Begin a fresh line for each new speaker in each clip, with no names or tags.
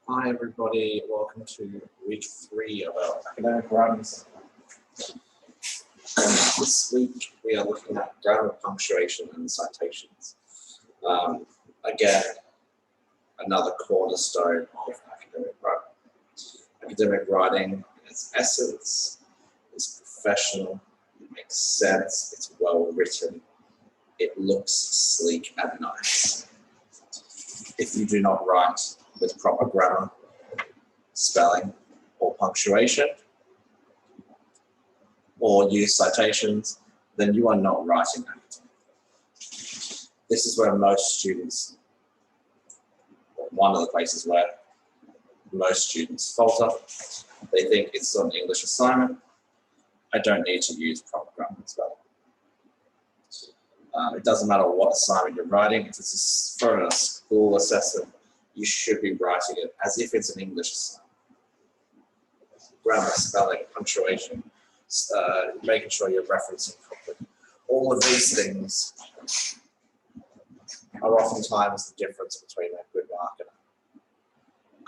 Hi everybody, welcome to week 3 of our academic writing seminar. This week we are looking at grammar, punctuation and citations. Again, another cornerstone of academic writing. Academic writing in its essence is professional, it makes sense, it's well written, it looks sleek and nice. If you do not write with proper grammar, spelling, or punctuation, or use citations, then you are not writing academic. This is where most students, or one of the places where most students falter. They think it's an English assignment. I don't need to use proper grammar and spelling. It doesn't matter what assignment you're writing. If it's for a school assessment, you should be writing it as if it's an English assignment. Grammar, spelling, punctuation, making sure you're referencing properly. All of these things are oftentimes the difference between a good mark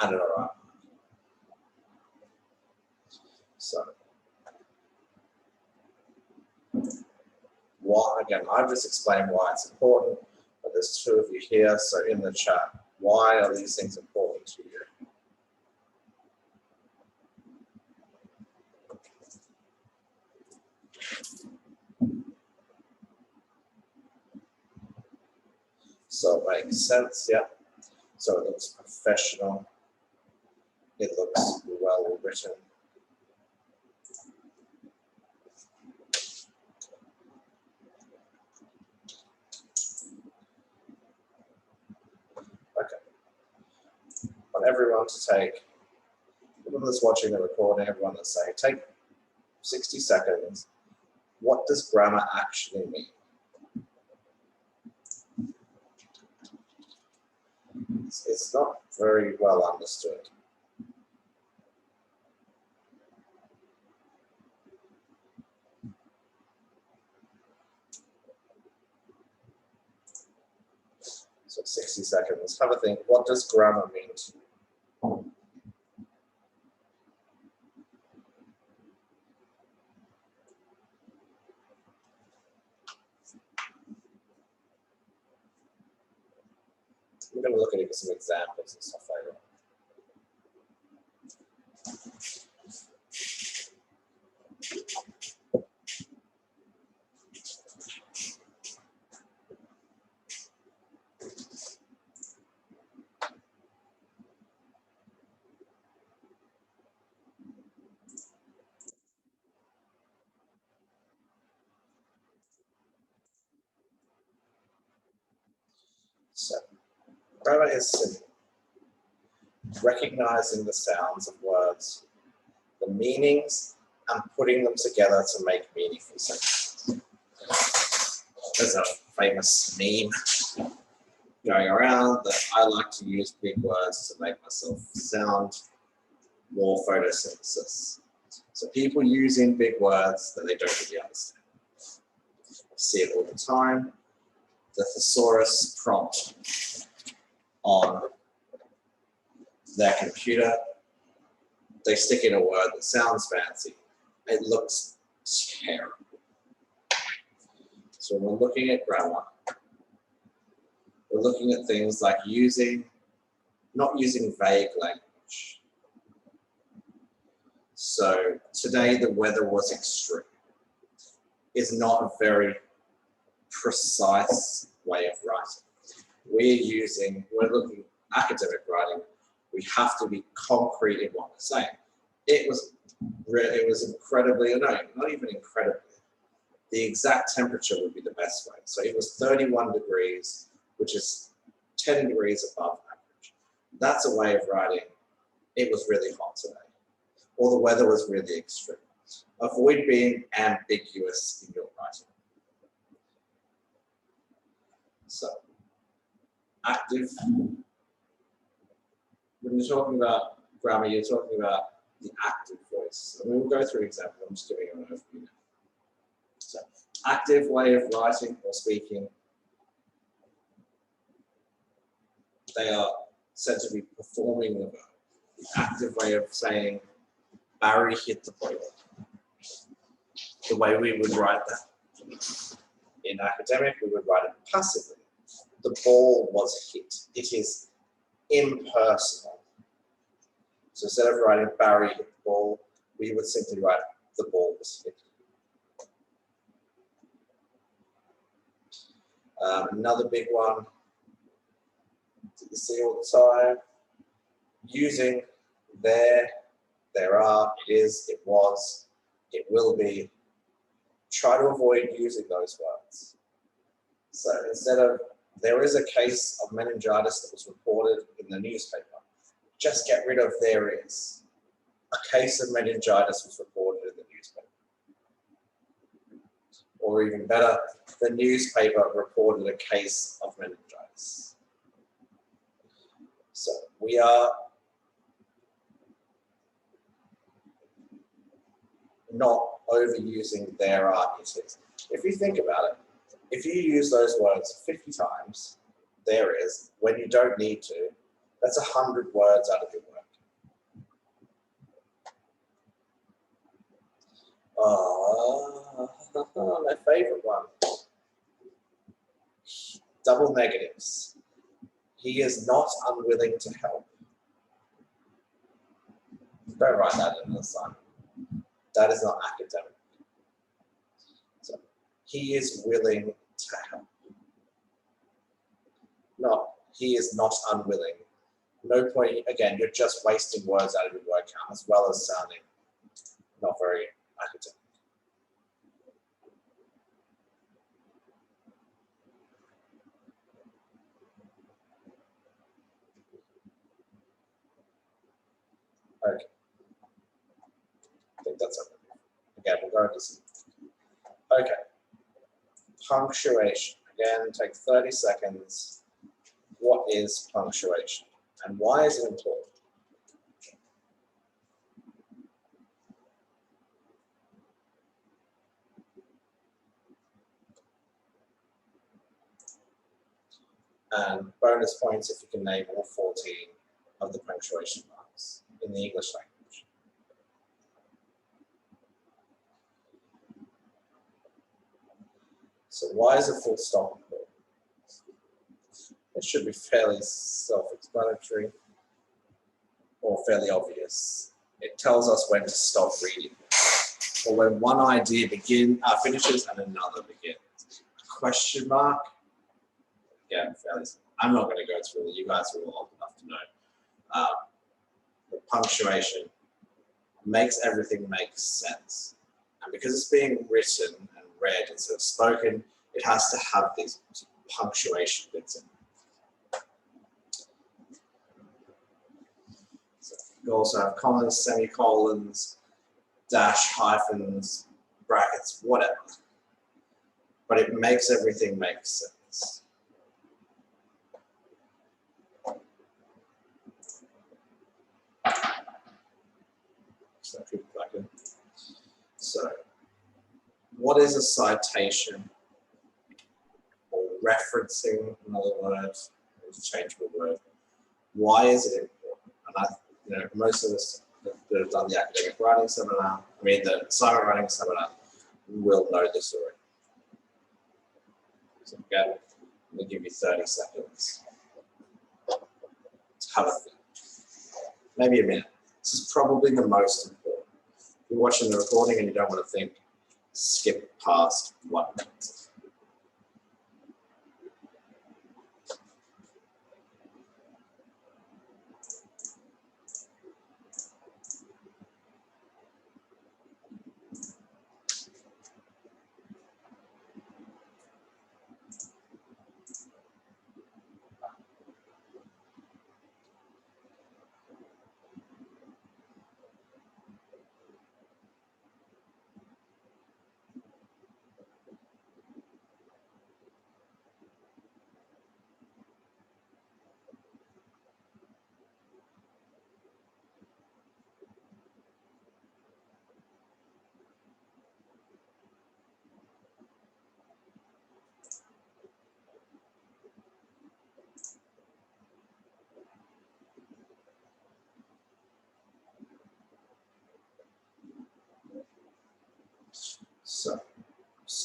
and an alright mark. So, again, I've just explained why it's important, but there's two of you here, so in the chat, why are these things important to you? So it makes sense, yeah. So it looks professional. It looks well written. Okay. I want everyone to take, everyone that's watching the recording, everyone that's saying, take 60 seconds. What does grammar actually mean? It's not very well understood. So 60 seconds, have a think, what does grammar mean to you? We're going to look at some examples and stuff later on. So, grammar is simple. Recognizing the sounds of words, the meanings, and putting them together to make meaningful sentences. There's a famous meme going around that I like to use big words to make myself sound more photosynthesis. So people using big words that they don't really understand. I see it all the time. The thesaurus prompt on their computer, they stick in a word that sounds fancy. It looks terrible. So when we're looking at grammar, we're looking at things like not using vague language. So today the weather was extreme is not a very precise way of writing. We're looking at academic writing, we have to be concrete in what we're saying. It was incredibly, no, not even incredibly. The exact temperature would be the best way. So it was 31 degrees, which is 10 degrees above average. That's a way of writing, it was really hot today. Or the weather was really extreme. Avoid being ambiguous in your writing. So, active. When you're talking about grammar, you're talking about the active voice. And we will go through an example. I'm just giving you an overview now. So, active way of writing or speaking. They are said to be performing the verb. the active way of saying Barry hit the ball. The way we would write that in academic, we would write it passively. The ball was hit. It is impersonal. So instead of writing Barry hit the ball, we would simply write the ball was hit. Another big one that you see all the time, using there are, it is, it was, it will be. Try to avoid using those words. So instead of, there is a case of meningitis that was reported in the newspaper, just get rid of there is. A case of meningitis was reported in the newspaper. Or even better, the newspaper reported a case of meningitis. So we are not overusing there are, it is. If you think about it, if you use those words 50 times, there is, when you don't need to, that's 100 words out of your work. My favorite one. Double negatives. He is not unwilling to help. Don't write that in the assignment. That is not academic. So, he is willing to help. No, he is not unwilling. No point, again, you're just wasting words out of your word count as well as sounding not very academic. Okay. I think that's okay. Again, we'll go into some. Okay. Punctuation. Again, take 30 seconds. What is punctuation? And why is it important? And bonus points if you can name all 14 of the punctuation marks in the English language. So why is a full stop important? It should be fairly self-explanatory or fairly obvious. It tells us when to stop reading, or when one idea finishes and another begins. Question mark, again, fairly simple. I'm not going to go through it. You guys are all old enough to know. The punctuation makes everything make sense. And because it's being written and read instead of spoken, it has to have these punctuation bits in it. You also have commas, semicolons, dash, hyphens, brackets, whatever. But it makes everything make sense. So, what is a citation? Or referencing, in other words, interchangeable word. Why is it important? And most of us that have done the academic writing seminar, the assignment writing seminar, will know this already. So again, I'm going to give you 30 seconds to have a think. Maybe a minute. This is probably the most important. If you're watching the recording and you don't want to think, skip past 1 minute.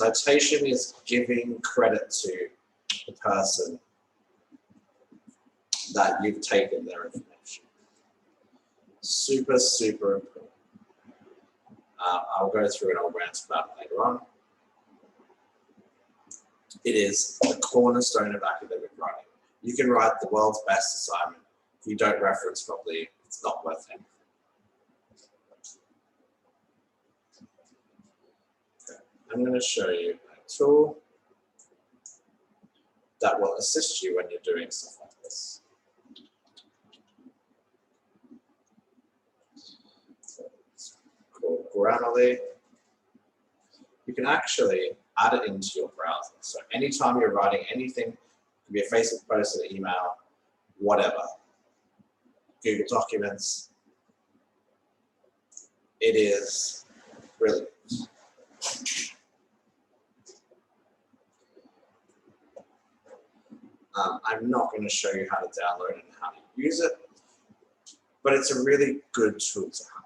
Citation is giving credit to the person that you've taken their information. Super, super important. I'll go through and I'll rant about it later on. It is the cornerstone of academic writing. You can write the world's best assignment. If you don't reference properly, it's not worth anything. Okay. I'm going to show you a tool that will assist you when you're doing stuff like this. So it's called Grammarly. You can actually add it into your browser. So anytime you're writing anything, it could be a Facebook post, an email, whatever, Google Documents, it is really good. I'm not going to show you how to download it and how to use it, but it's a really good tool to have.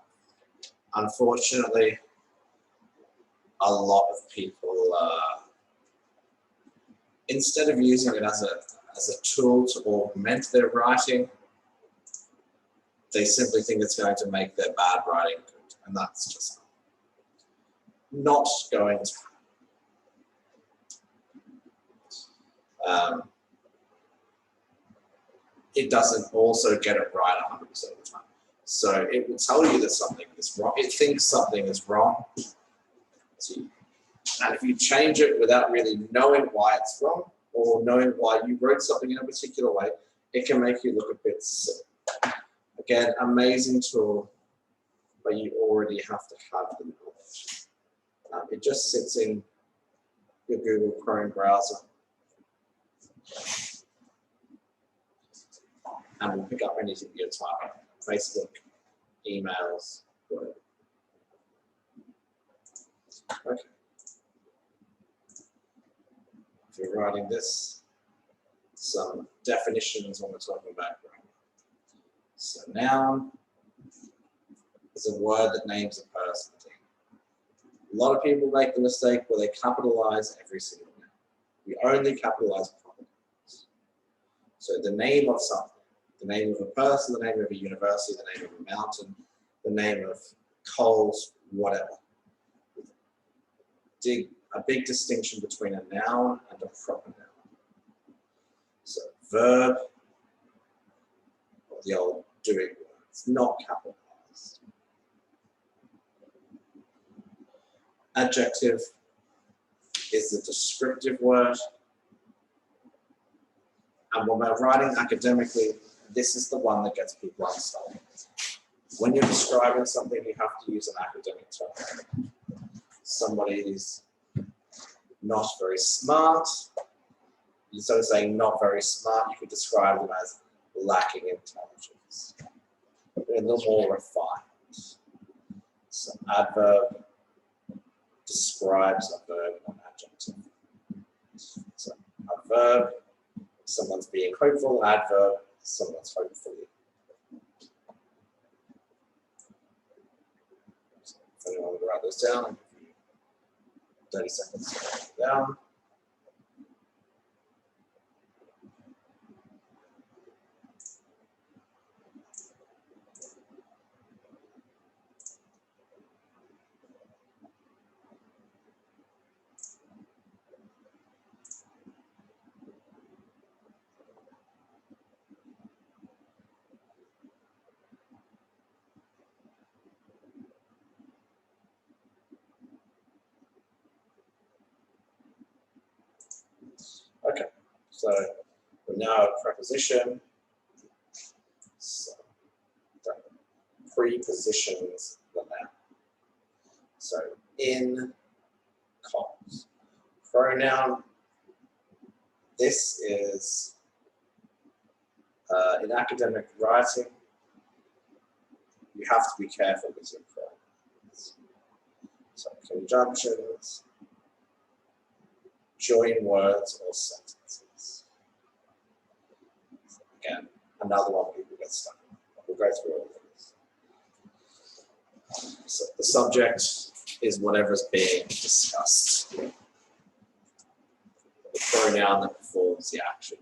Unfortunately, a lot of people, instead of using it as a tool to augment their writing, they simply think it's going to make their bad writing good, and that's just not going to happen. It doesn't also get it right 100% of the time. So it will tell you that something is wrong. It thinks something is wrong. And if you change it without really knowing why it's wrong or knowing why you wrote something in a particular way, it can make you look a bit silly. Again, amazing tool, but you already have to have the knowledge. It just sits in your Google Chrome browser and will pick up anything you're typing. Facebook, emails, whatever. Okay. If you're writing this, some definitions when we're talking about grammar. So noun is a word that names a person. A lot of people make the mistake where they capitalize every single noun. We only capitalize proper nouns. So the name of something, the name of a person, the name of a university, the name of a mountain, the name of Coles, whatever. A big distinction between a noun and a proper noun. So verb, or the old doing word, it's not capitalized. Adjective is the descriptive word. And when we're writing academically, this is the one that gets people unstuck. When you're describing something, you have to use an academic term. Somebody is not very smart. Instead of saying not very smart, you could describe them as lacking intelligence. They're a little more refined. So adverb describes a verb or an adjective. So a verb, someone's being hopeful. Adverb, someone's hopefully. So if anyone would write this down, I'll give you 30 seconds to write it down. Okay, so we're now at preposition. So that prepositions the noun. So in commas. Pronoun. This is in academic writing. You have to be careful with your pronouns. So conjunctions. Join words or sentences. Again, another one people get stuck in. We'll go through all of these. So the subject is whatever's being discussed. the pronoun that performs the action.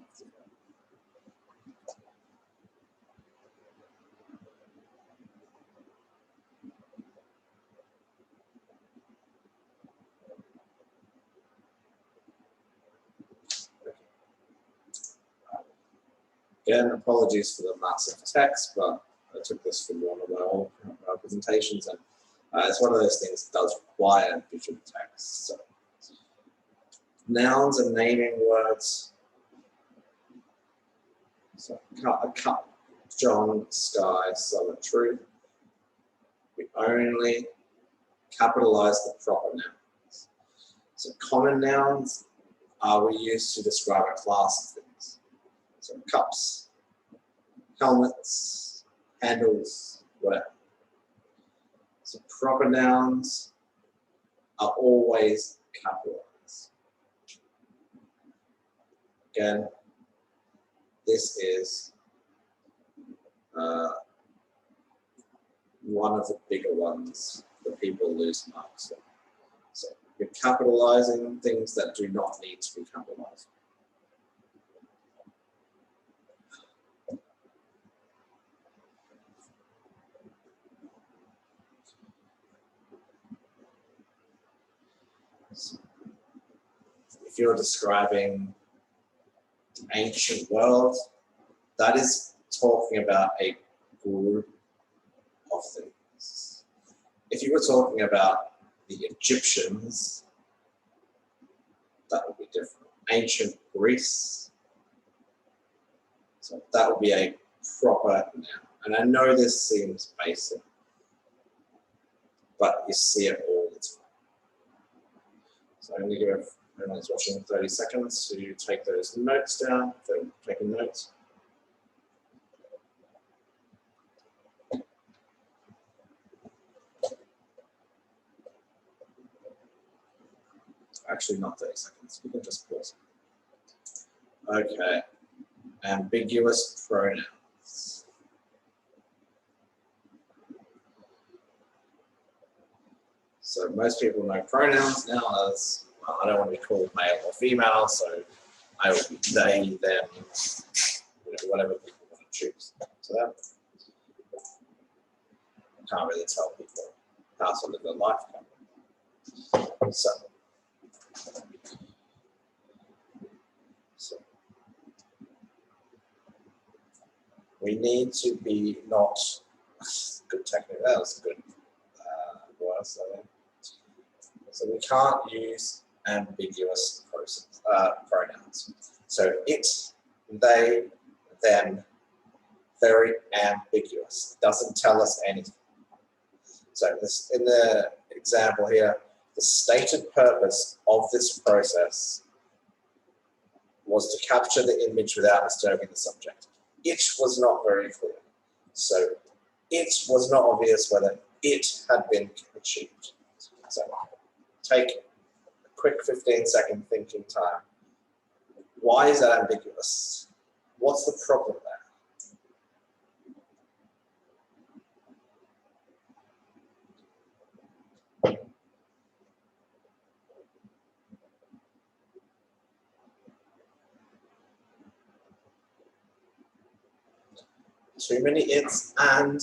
Again, apologies for the massive text, but I took this from one of my old presentations, and it's one of those things that does require visual text. So, nouns and naming words. So, a cup, John, sky, summer, true. We only capitalize the proper nouns. So, common nouns we use to describe a class of things. So cups, helmets, handles, whatever. So proper nouns are always capitalized. Again, this is one of the bigger ones that people lose marks on. So you're capitalizing things that do not need to be capitalized. If you're describing the ancient world, that is talking about a group of things. If you were talking about the Egyptians, that would be different. Ancient Greece, so that would be a proper noun. And I know this seems basic, but you see it all the time. So I'm going to give everyone who's watching 30 seconds to take those notes down, if they're taking notes. Actually, not 30 seconds. We can just pause. Okay. Ambiguous pronouns. So most people know pronouns now as, well, I don't want to be called male or female, so I will be they, them, whatever people want to choose. So that I can't really tell people how to live their life. So we need to be not good technique. That was a good word. So we can't use ambiguous pronouns. So it, they, them, very ambiguous. Doesn't tell us anything. So this, in the example here, the stated purpose of this process was to capture the image without disturbing the subject. It was not very clear. So it was not obvious whether it had been achieved. So take a quick 15-second thinking time. Why is that ambiguous? What's the problem there? Too many its, and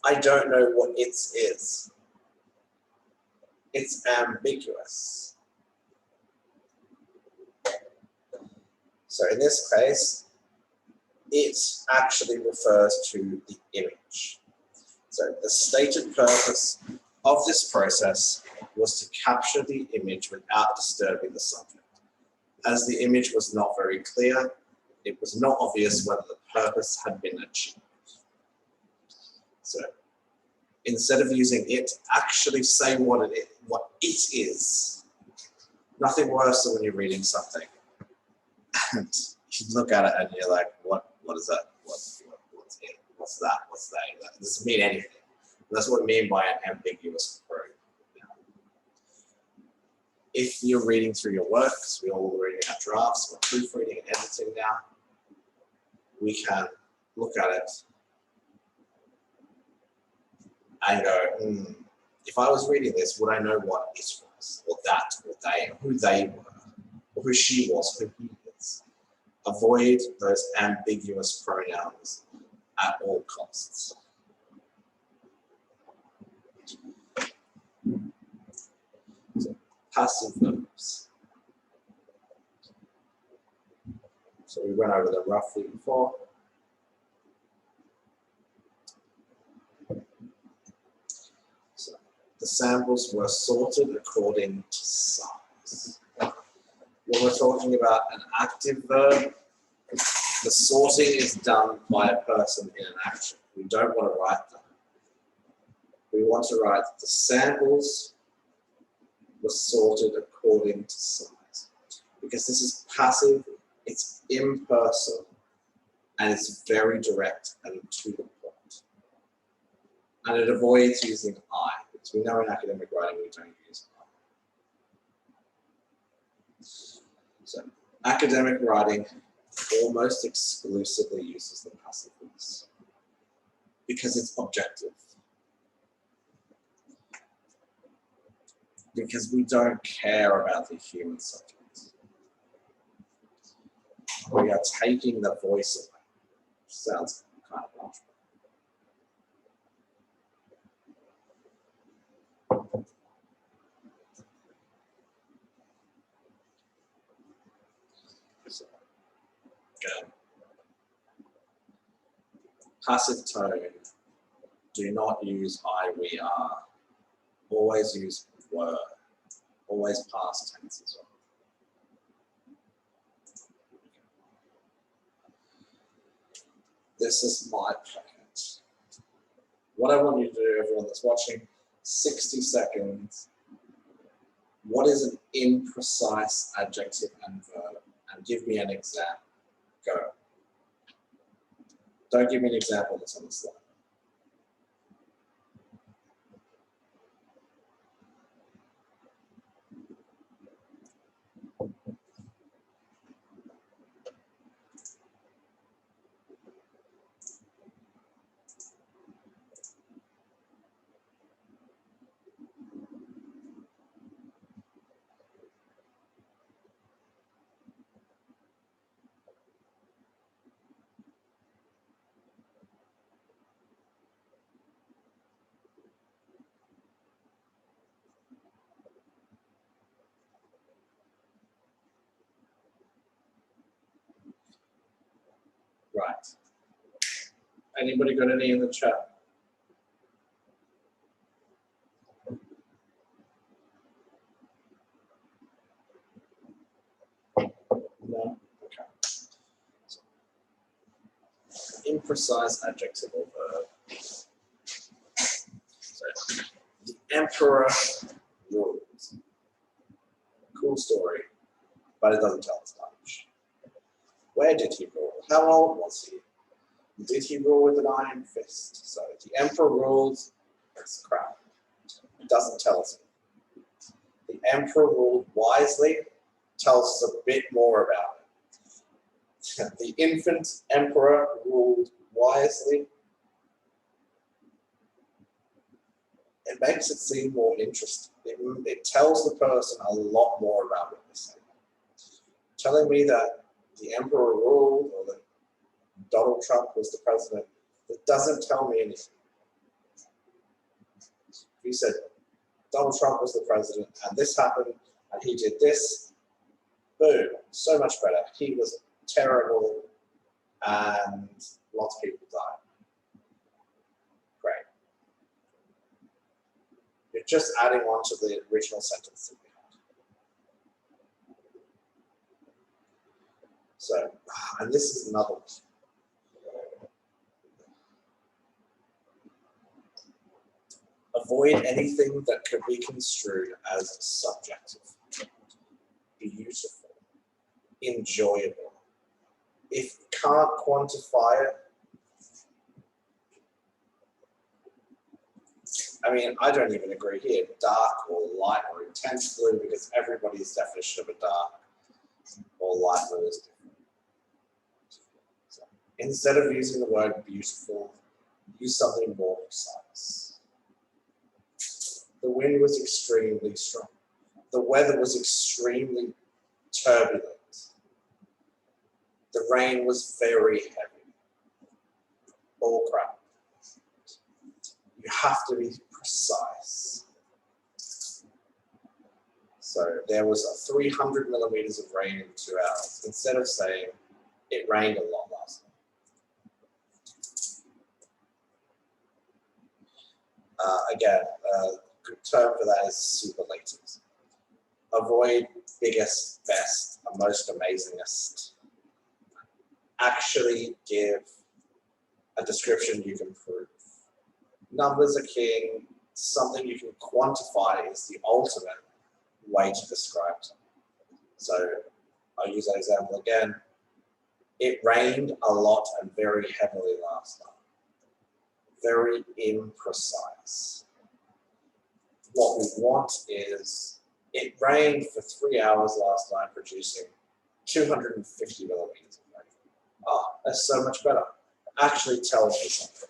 I don't know what its is. It's ambiguous. So in this case, it actually refers to the image. So the stated purpose of this process was to capture the image without disturbing the subject. As the image was not very clear, it was not obvious whether the purpose had been achieved. So instead of using it, actually say what it is. Nothing worse than when you're reading something and you look at it and you're like, what is that? What's it? What's that? What's that? That doesn't mean anything. That's what I mean by an ambiguous pronoun. If you're reading through your work, because we're all reading our drafts, we're proofreading and editing now, we can look at it and go, if I was reading this, would I know what it was, or that, or they, or who they were, or who she was, who he is. Avoid those ambiguous pronouns at all costs. So, passive verbs. So we went over them roughly before. So the samples were sorted according to size. When we're talking about an active verb, the sorting is done by a person in an action. We don't want to write that. We want to write the samples were sorted according to size. Because this is passive, it's impersonal, and it's very direct and to the point. And it avoids using I, because we know in academic writing we don't use I. So academic writing almost exclusively uses the passive voice because it's objective. Because we don't care about the human subject. We are taking the voice away. Sounds kind of harsh. So, again, passive tone, do not use I, we, are. Always use were. Always past tense as well. This is my packet. What I want you to do, everyone that's watching, 60 seconds. What is an imprecise adjective and verb? And give me an example. Go. Don't give me an example that's on the slide. Right. Anybody got any in the chat? No? Okay. So, imprecise adjective or verb. So, the emperor rules. Cool story, but it doesn't tell us much. Where did he rule? How old was he? Did he rule with an iron fist? So the emperor rules, it's crap. It doesn't tell us. The emperor ruled wisely, tells us a bit more about it. The infant emperor ruled wisely. It makes it seem more interesting. It tells the person a lot more about what they're saying. Telling me that the emperor ruled or that Donald Trump was the president, it doesn't tell me anything. If you said Donald Trump was the president and this happened and he did this, boom, so much better. He was terrible and lots of people died. Great. You're just adding on to the original sentence that we had. So, and this is another one. Avoid anything that could be construed as subjective, beautiful, enjoyable. If you can't quantify it, I mean, I don't even agree here, dark or light or intense blue, because everybody's definition of a dark or light blue is different. So instead of using the word beautiful, use something more precise. The wind was extremely strong. The weather was extremely turbulent. The rain was very heavy. All crap. You have to be precise. So there was 300 millimeters of rain in 2 hours. Instead of saying it rained a lot last night. Again, good term for that is superlatives. Avoid biggest, best, and most amazingest. Actually give a description you can prove. Numbers are king. Something you can quantify is the ultimate way to describe something. So I'll use that example again. It rained a lot and very heavily last night. Very imprecise. What we want is, it rained for 3 hours last night, producing 250 millimeters of rain. Ah, that's so much better. Actually tells me something.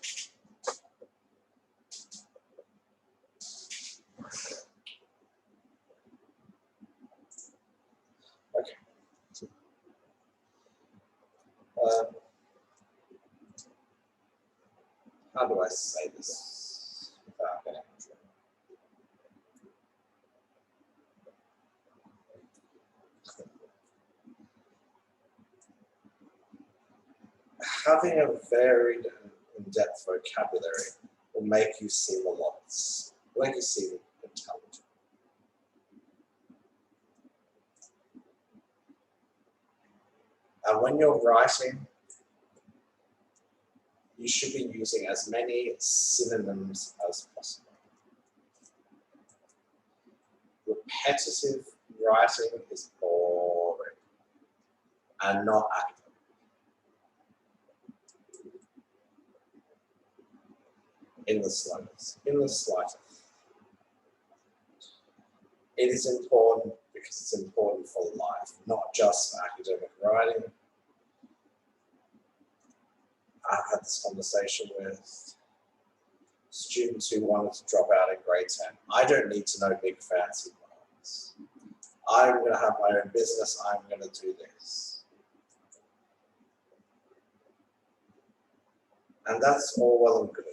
Okay. How do I say this without getting in trouble? Having a varied and in-depth vocabulary will make you seem a lot, will make you seem intelligent. And when you're writing, you should be using as many synonyms as possible. Repetitive writing is boring and not active. In the slightest. It is important because it's important for life, not just for academic writing. I've had this conversation with students who wanted to drop out in grade 10. I don't need to know big fancy words. I'm going to have my own business. I'm going to do this. And that's all well and good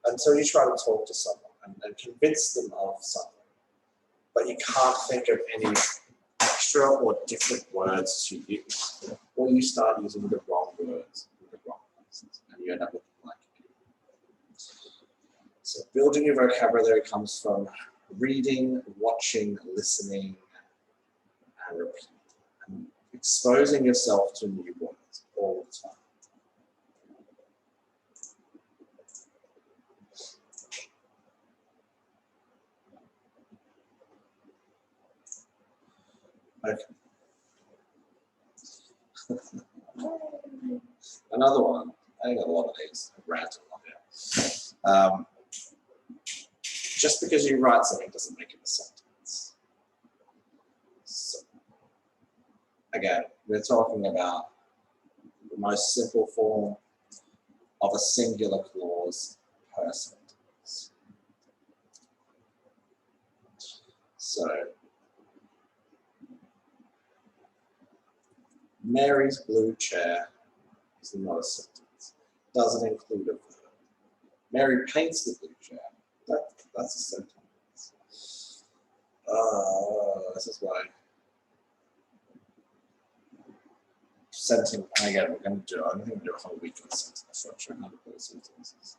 until you try to talk to someone and convince them of something. But you can't think of any extra or different words to use. Or you start using the wrong words in the wrong places, and you end up looking like it. So building your vocabulary comes from reading, watching, listening, and repeating. And exposing yourself to new words all the time. Okay. Another one, I got a lot of these, random on here. Just because you write something doesn't make it a sentence. So, again, we're talking about the most simple form of a singular clause per sentence. So, Mary's blue chair is not a sentence. Doesn't include a verb. Mary paints the blue chair. That's a sentence. This is why sentence. Again, we're going to do. I'm going to do a whole week on sentence structure. How to build sentences.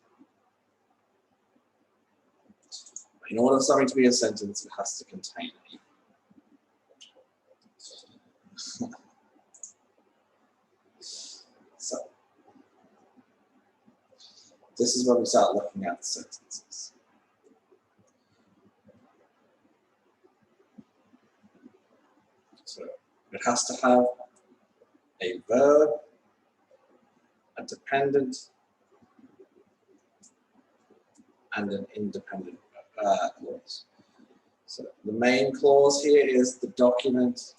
In order for something to be a sentence, it has to contain a. So, this is when we start looking at the sentences. So, it has to have a verb, a dependent, and an independent clause. So, the main clause here is the document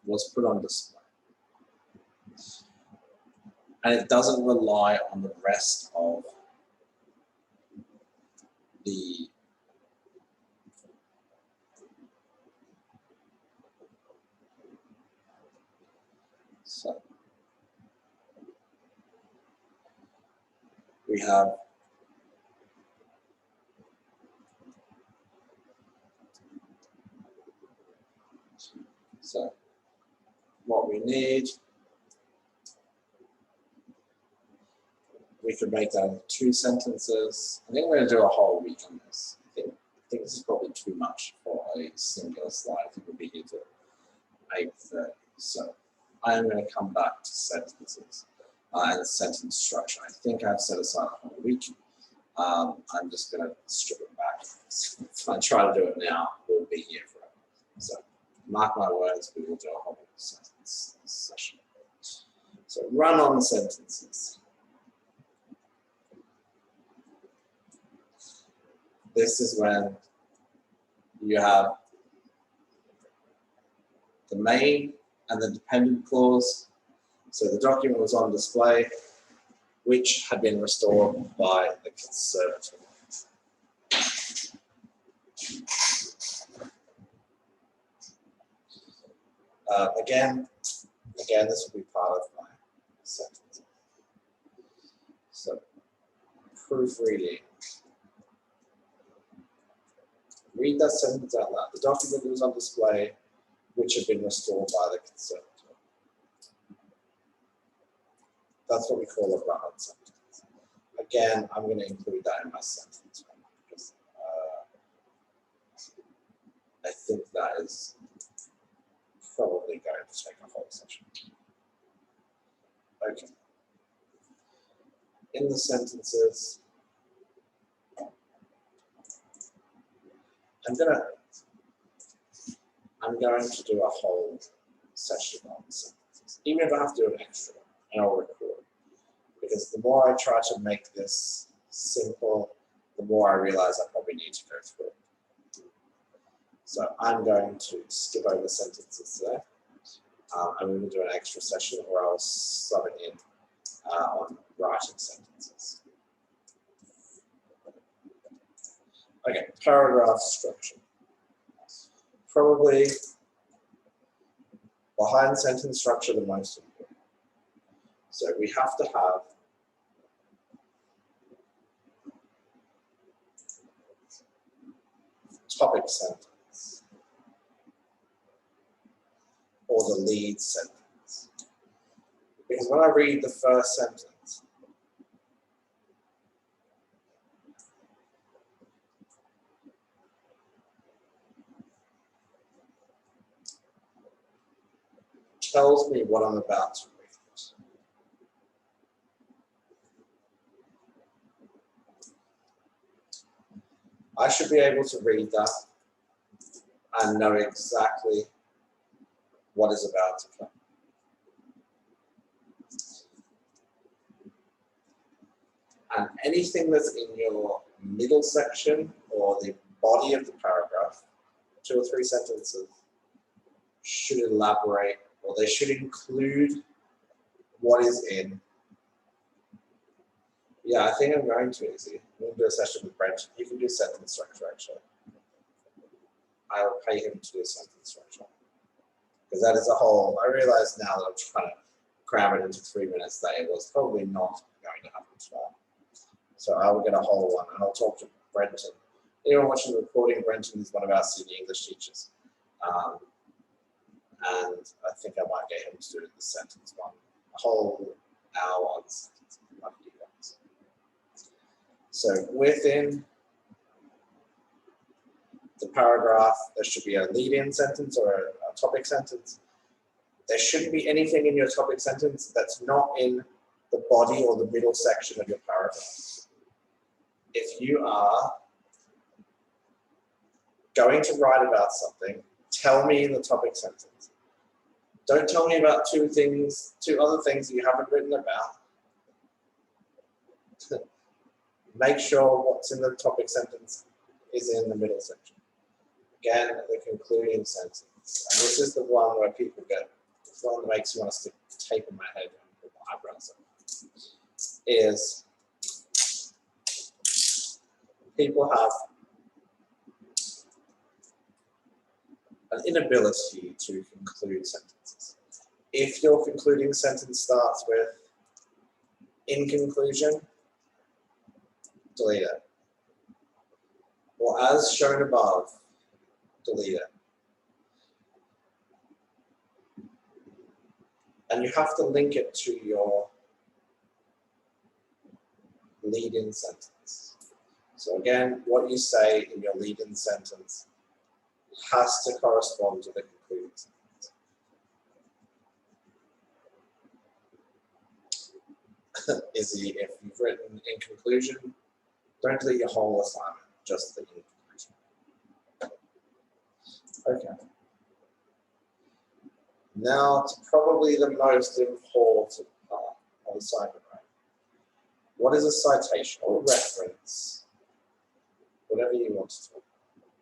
was put on display. And it doesn't rely on the rest of the we have so what we need, we could make that into 2 sentences. I think we're going to do a whole week on this. I think this is probably too much for a singular slide. I think we'll be here till 8:30. So I am going to come back to sentences and sentence structure. I think I've set aside a whole week. I'm just going to strip it back. If I try to do it now, we'll be here forever. So mark my words, we will do a whole sentence session. So run on sentences. This is when you have the main and the dependent clause. So the document was on display, which had been restored by the conservator. Again, this will be part of my sentence. So proofreading. Read that sentence out loud. The document was on display, which had been restored by the conservator. That's what we call a run-on sentence. Again, I'm going to include that in my sentence because I think that is probably going to take a whole session. Okay. In the sentences, I'm going to do a whole session on sentences, even if I have to do an extra one, and I'll record. Because the more I try to make this simple, the more I realize I probably need to go through it. So I'm going to skip over sentences today. I'm going to do an extra session where I'll sub it in on writing sentences. Okay, paragraph structure. Probably behind sentence structure, the most important. So we have to have topic sentence or the lead sentence. Because when I read the first sentence, tells me what I'm about to read. I should be able to read that and know exactly what is about to come. And anything that's in your middle section or the body of the paragraph, 2 or 3 sentences, should elaborate, or they should include what is in. Yeah, I think I'm going to easy. I'm going to do a session with Brent. You can do sentence structure, actually. I will pay him to do sentence structure. Because that is a whole, I realize now that I'm trying to cram it into 3 minutes, that it was probably not going to happen today. So I will get a whole one, and I'll talk to Brenton. Anyone watching the recording, Brenton is one of our senior English teachers. And I think I might get him to do the sentence one, a whole hour on the sentence. So within the paragraph, there should be a lead-in sentence or a topic sentence. There shouldn't be anything in your topic sentence that's not in the body or the middle section of your paragraph. If you are going to write about something, tell me in the topic sentence. Don't tell me about 2 other things that you haven't written about. Make sure what's in the topic sentence is in the middle section. Again, the concluding sentence. And this is the one where people get, it's the one that makes you want to stick tape in my head and put my eyebrows on. Is people have an inability to conclude sentences. If your concluding sentence starts with, in conclusion, delete it. Or as shown above, delete it. And you have to link it to your lead-in sentence. So again, what you say in your lead-in sentence has to correspond to the concluding sentence. Izzy, if you've written in conclusion, don't delete your whole assignment, just the in conclusion. Okay. Now to probably the most important part of assignment writing. What is a citation or a reference? Whatever you want to talk about.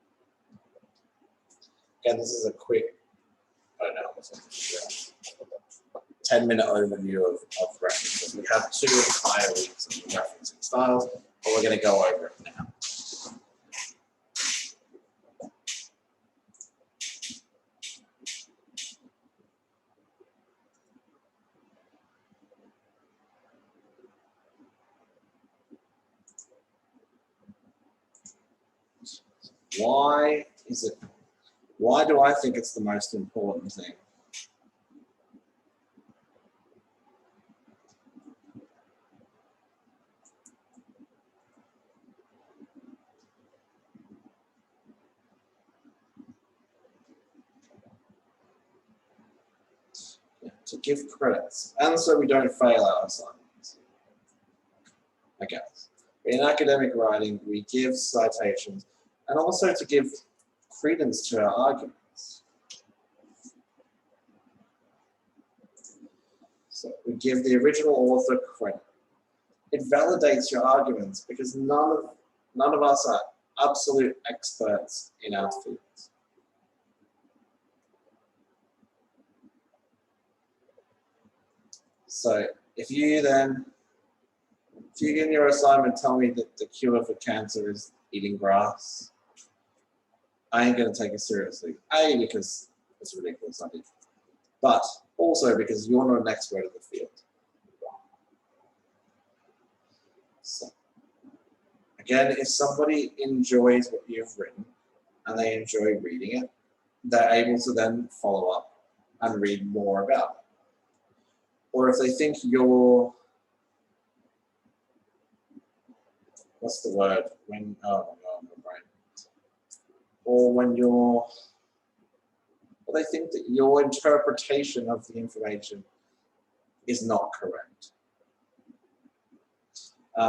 Again, this is a quick, I don't know, 10-minute overview of references. We have 2 entire weeks of referencing styles, but we're going to go over it now. Why do I think it's the most important thing? To give credits, and so we don't fail our assignments. I guess. In academic writing, we give citations, and also to give credence to our arguments. So we give the original author credit. It validates your arguments because none of us are absolute experts in our fields. So if you in your assignment tell me that the cure for cancer is eating grass, I ain't gonna take it seriously. A, because it's a ridiculous idea, but also because you're not an expert in the field. So again, if somebody enjoys what you've written and they enjoy reading it, they're able to then follow up and read more about it. Or if they think you're, what's the word? When, oh my God, my brain. Or when you're, well, they think that your interpretation of the information is not correct.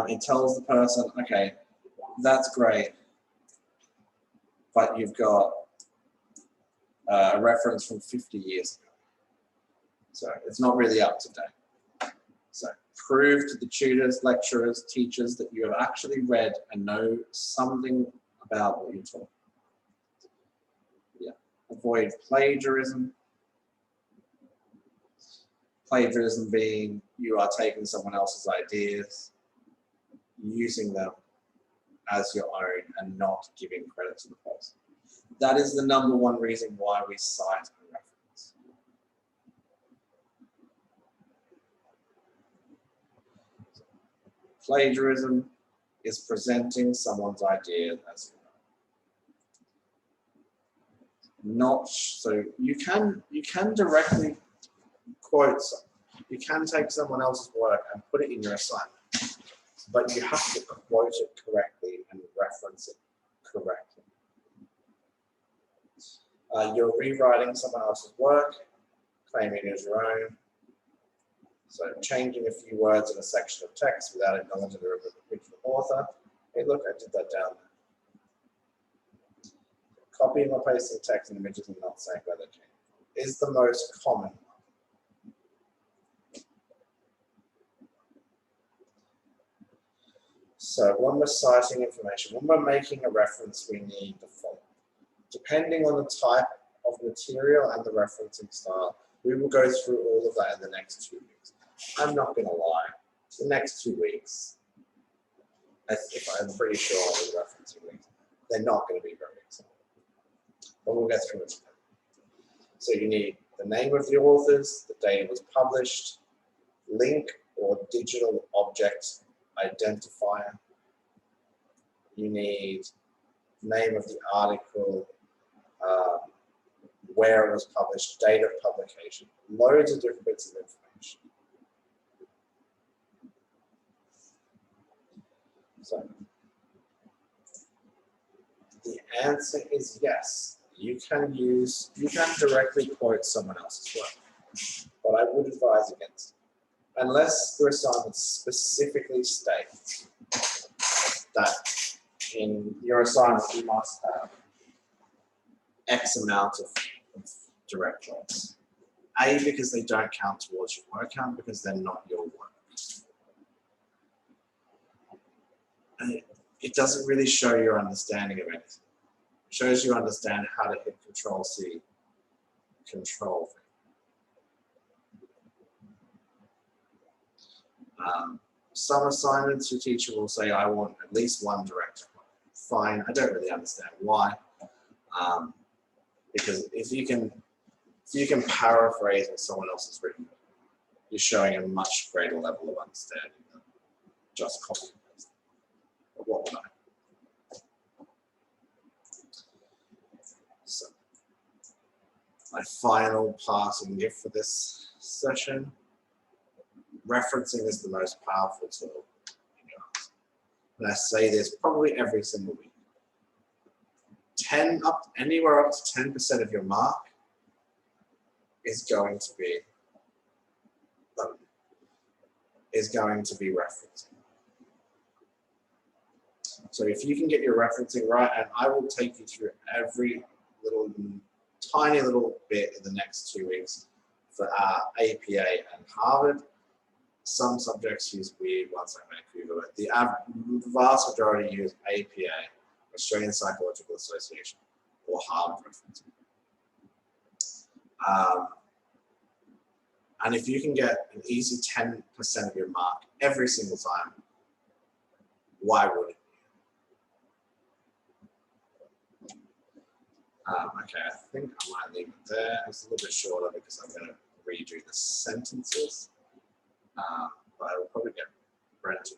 It tells the person, okay, that's great, but you've got a reference from 50 years ago. So it's not really up to date. So prove to the tutors, lecturers, teachers that you have actually read and know something about what you're talking about. Yeah. Avoid plagiarism. Plagiarism being you are taking someone else's ideas, using them as your own and not giving credit to the person. That is the #1 reason why we cite a reference. Plagiarism is presenting someone's idea as not so you can directly quote someone. You can take someone else's work and put it in your assignment, but you have to quote it correctly and reference it correctly. You're rewriting someone else's work, claiming it as your own. So changing a few words in a section of text without acknowledging the original author. Hey, look, I did that down there. Copying or pasting text and images and not saying where they came from is the most common one. So when we're citing information, when we're making a reference, we need the following. Depending on the type of material and the referencing style, we will go through all of that in the next 2 weeks. I'm not going to lie, the next 2 weeks, I'm pretty sure the referencing weeks, they're not going to be very exciting. But we'll get through it. So you need the name of the authors, the date it was published, link or digital object identifier, you need name of the article, where it was published, date of publication, loads of different bits of information. So the answer is yes. You can directly quote someone else's work, but I would advise against it. Unless your assignment specifically states that in your assignment you must have X amount of direct quotes. A, because they don't count towards your word count because they're not your work. And it doesn't really show your understanding of anything. It shows you understand how to hit Control-C, Control-V. Some assignments your teacher will say, I want at least one direct quote. Fine, I don't really understand why. Because if you can paraphrase what someone else has written, you're showing a much greater level of understanding than just copy and paste. But what would I? So, my final parting gift for this session. Referencing is the most powerful tool in your answer. And I say this probably every single week. Anywhere up to 10% of your mark is going to be referencing. So if you can get your referencing right, and I will take you through every tiny little bit in the next 2 weeks for APA and Harvard. Some subjects use weird ones like Vancouver, but the vast majority use APA, Australian Psychological Association, or Harvard referencing. And if you can get an easy 10% of your mark every single time, why wouldn't you? Okay, I think I might leave it there. It's a little bit shorter because I'm going to redo the sentences. But I will probably get Brent to